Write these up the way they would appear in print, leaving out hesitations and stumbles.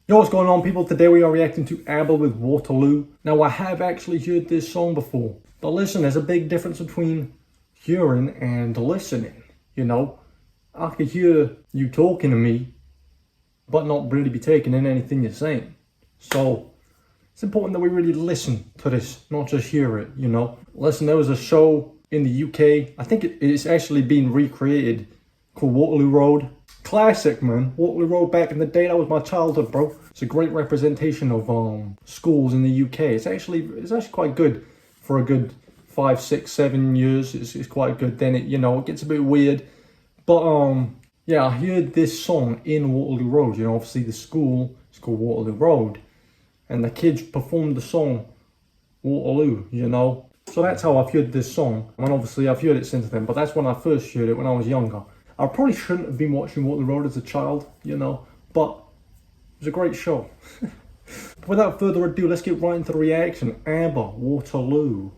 Yo, what's going on, people? Today we are reacting to ABBA with Waterloo. Now, I have actually heard this song before, but listen, there's a big difference between hearing and listening, you know? I could hear you talking to me, but not really be taking in anything you're saying. So, it's important that we really listen to this, not just hear it, you know? Listen, there was a show in the UK, I think it's actually been recreated, called Waterloo Road. Classic, man. Waterloo Road back in the day, that was my childhood, bro. It's a great representation of schools in the UK. It's actually quite good for a good 5, 6, 7 years. It's quite good. Then it gets a bit weird, but yeah, I heard this song in Waterloo Road. You know, obviously the school is called Waterloo Road, and the kids performed the song Waterloo. You know, so that's how I've heard this song. And obviously I've heard it since then, but that's when I first heard it when I was younger. I probably shouldn't have been watching Waterloo Road as a child, you know, but it was a great show. Without further ado, let's get right into the reaction. ABBA, Waterloo.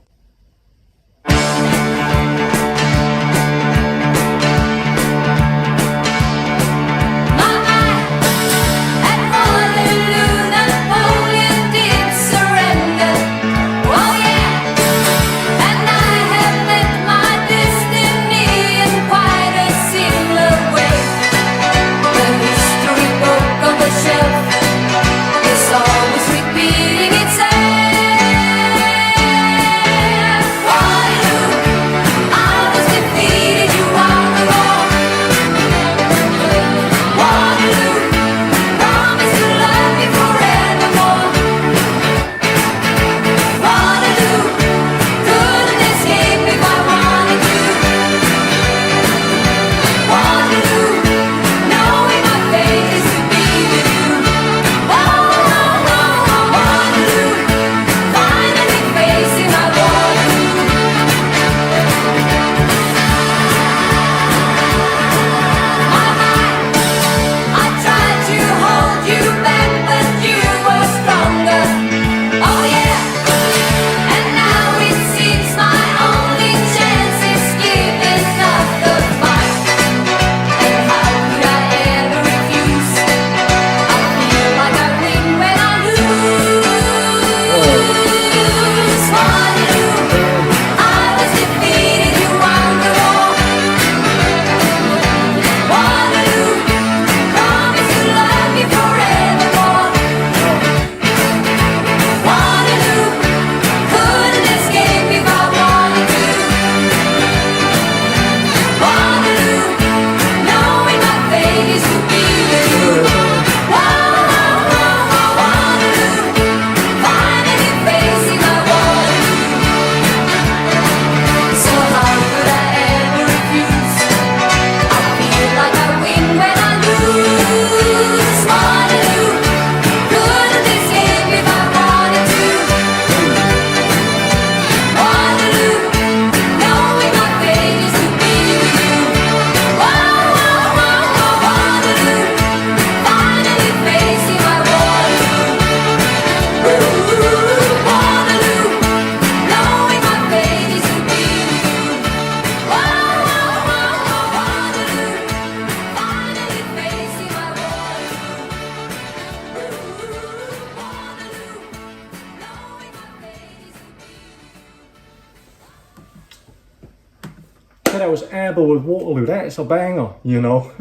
That was ABBA with Waterloo. That's a banger, you know.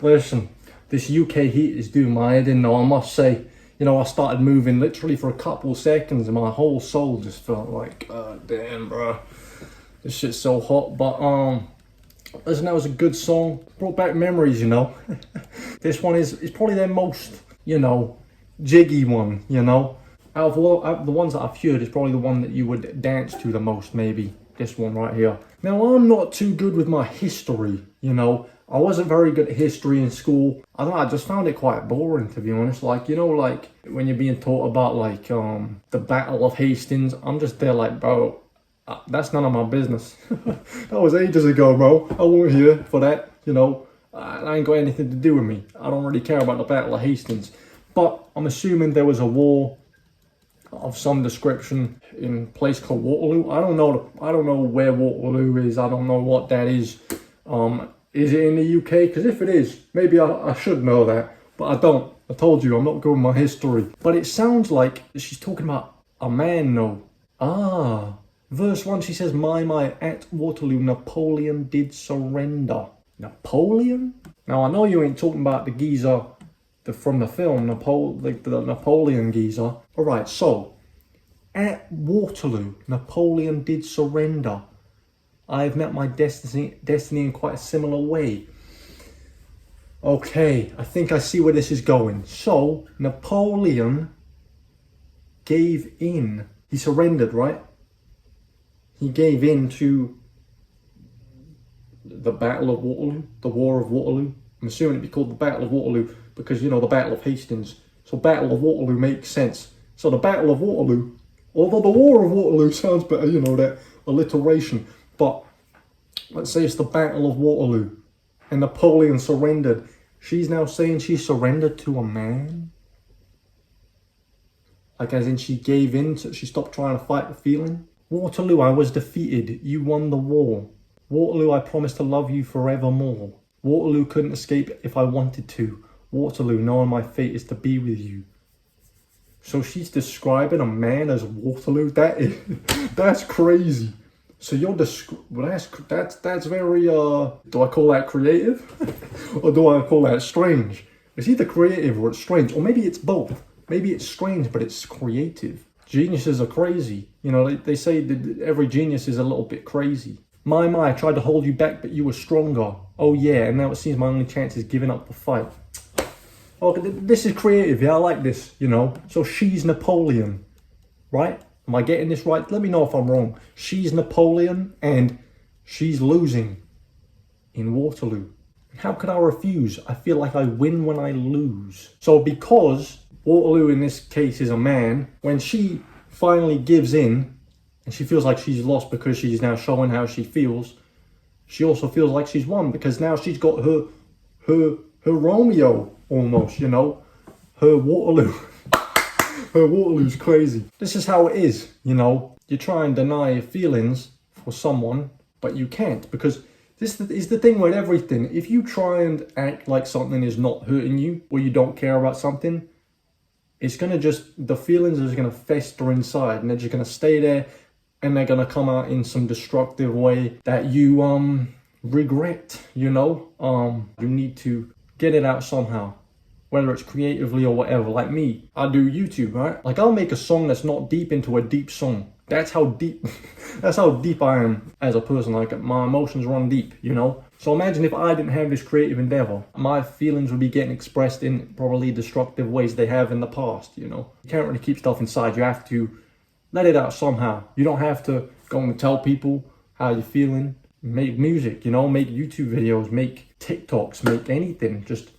Listen, this UK heat is doing my head in though, I must say. You know, I started moving literally for a couple of seconds and my whole soul just felt like, damn, bro, this shit's so hot. But listen, that was a good song. Brought back memories, you know. This one is probably their most, you know, jiggy one, you know. Out of all the ones that I've heard, it's probably the one that you would dance to the most, maybe. This one right here. Now, I'm not too good with my history, you know. I wasn't very good at history in school. I don't know, I just found it quite boring, to be honest. Like, you know, like when you're being taught about like the Battle of Hastings, I'm just there like, bro, that's none of my business. That was ages ago, bro. I wasn't here for that, you know. I ain't got anything to do with me. I don't really care about the Battle of Hastings. But I'm assuming there was a war of some description in a place called Waterloo. I don't know where Waterloo is. I don't know what that is. Is it in the UK? Because if it is, maybe I should know that, but I don't. I told you, I'm not good with my history. But it sounds like she's talking about a man, no. Ah, verse 1, she says, my, at Waterloo, Napoleon did surrender. Napoleon? Now, I know you ain't talking about the geezer from the film, the Napoleon geezer. Alright, so, at Waterloo, Napoleon did surrender. I have met my destiny in quite a similar way. Okay, I think I see where this is going. So, Napoleon gave in. He surrendered, right? He gave in to the Battle of Waterloo, the War of Waterloo. I'm assuming it'd be called the Battle of Waterloo because, you know, the Battle of Hastings. So Battle of Waterloo makes sense. So the Battle of Waterloo, although the War of Waterloo sounds better, you know, that alliteration. But let's say it's the Battle of Waterloo and Napoleon surrendered. She's now saying she surrendered to a man? Like as in she gave in, she stopped trying to fight the feeling? Waterloo, I was defeated. You won the war. Waterloo, I promised to love you forevermore. Waterloo couldn't escape if I wanted to. Waterloo, knowing my fate is to be with you. So she's describing a man as Waterloo? That's crazy. So you're that's very, do I call that creative? Or do I call that strange? It's either creative or it's strange. Or maybe it's both. Maybe it's strange, but it's creative. Geniuses are crazy. You know, they say that every genius is a little bit crazy. My, I tried to hold you back, but you were stronger. Oh yeah, and now it seems my only chance is giving up the fight. Oh, this is creative, yeah, I like this, you know. So she's Napoleon, right? Am I getting this right? Let me know if I'm wrong. She's Napoleon and she's losing in Waterloo. How could I refuse? I feel like I win when I lose. So because Waterloo in this case is a man, when she finally gives in and she feels like she's lost because she's now showing how she feels, she also feels like she's won because now she's got her Romeo almost, you know, her Waterloo. Her Waterloo's crazy. This is how it is, you know. You try and deny your feelings for someone, but you can't because this is the thing with everything. If you try and act like something is not hurting you or you don't care about something, it's gonna the feelings are gonna fester inside and they're just gonna stay there and they're gonna come out in some destructive way that you regret, you know. You need to get it out somehow, whether it's creatively or whatever. Like me, I do YouTube, right? Like I'll make a song that's not deep into a deep song. That's how deep I am as a person. Like my emotions run deep, you know. So imagine if I didn't have this creative endeavor, my feelings would be getting expressed in probably destructive ways they have in the past, you know. You can't really keep stuff inside. You have to let it out somehow. You don't have to go and tell people how you're feeling. Make music, you know, make YouTube videos, make TikToks, make anything. Just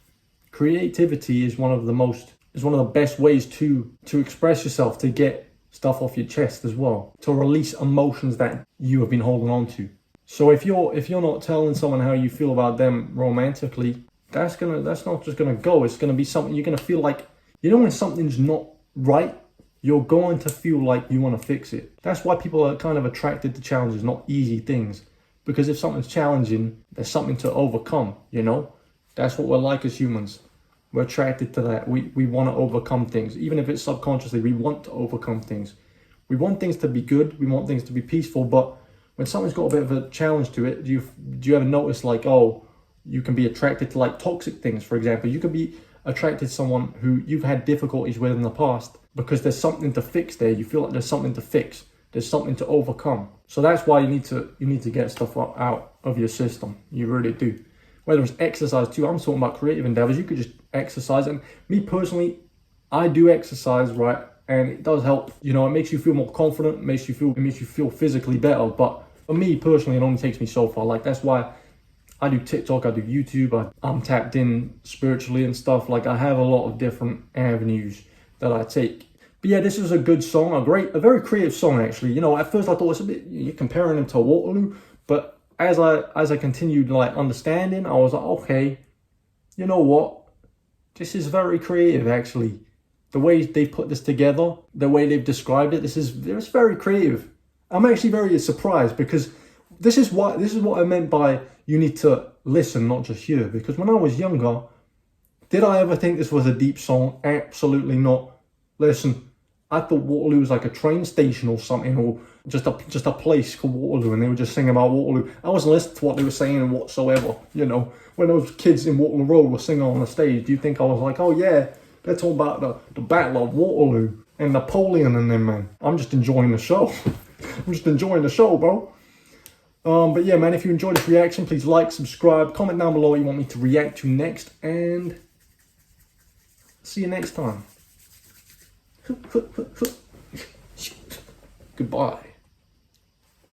creativity is one of the best ways to express yourself, to get stuff off your chest as well, to release emotions that you have been holding on to. So if you're not telling someone how you feel about them romantically, that's not just gonna go. It's gonna be something you're gonna feel like, you know, when something's not right, you're going to feel like you want to fix it. That's why people are kind of attracted to challenges, not easy things. Because if something's challenging, there's something to overcome, you know? That's what we're like as humans. We're attracted to that. We want to overcome things. Even if it's subconsciously, we want to overcome things. We want things to be good. We want things to be peaceful. But when something's got a bit of a challenge to it, do you ever notice like, oh, you can be attracted to like toxic things, for example. You could be attracted to someone who you've had difficulties with in the past because there's something to fix there. You feel like there's something to fix. There's something to overcome. So that's why you need to get stuff out of your system. You really do. Whether it's exercise too, I'm talking about creative endeavors. You could just exercise. And me personally, I do exercise, right? And it does help. You know, it makes you feel more confident. It makes you feel physically better. But for me personally, it only takes me so far. Like that's why I do TikTok, I do YouTube. I'm tapped in spiritually and stuff. Like I have a lot of different avenues that I take. But yeah, this is a good song, a very creative song actually. You know, at first I thought it's a bit, you're comparing them to Waterloo, but as I continued like understanding, I was like, okay, you know what? This is very creative actually. The way they put this together, the way they've described it, it's very creative. I'm actually very surprised because this is what I meant by you need to listen, not just hear. Because when I was younger, Did I ever think this was a deep song? Absolutely not. Listen, I thought Waterloo was like a train station or something, or just a place called Waterloo, and they were just singing about Waterloo. I wasn't listening to what they were saying whatsoever. You know, when those kids in Waterloo Road were singing on the stage, do you think I was like, oh yeah, they're talking about the Battle of Waterloo and Napoleon and them, man? I'm just enjoying the show. I'm just enjoying the show, bro. But yeah, man, if you enjoyed this reaction, please like, subscribe, comment down below what you want me to react to next, and see you next time. Goodbye.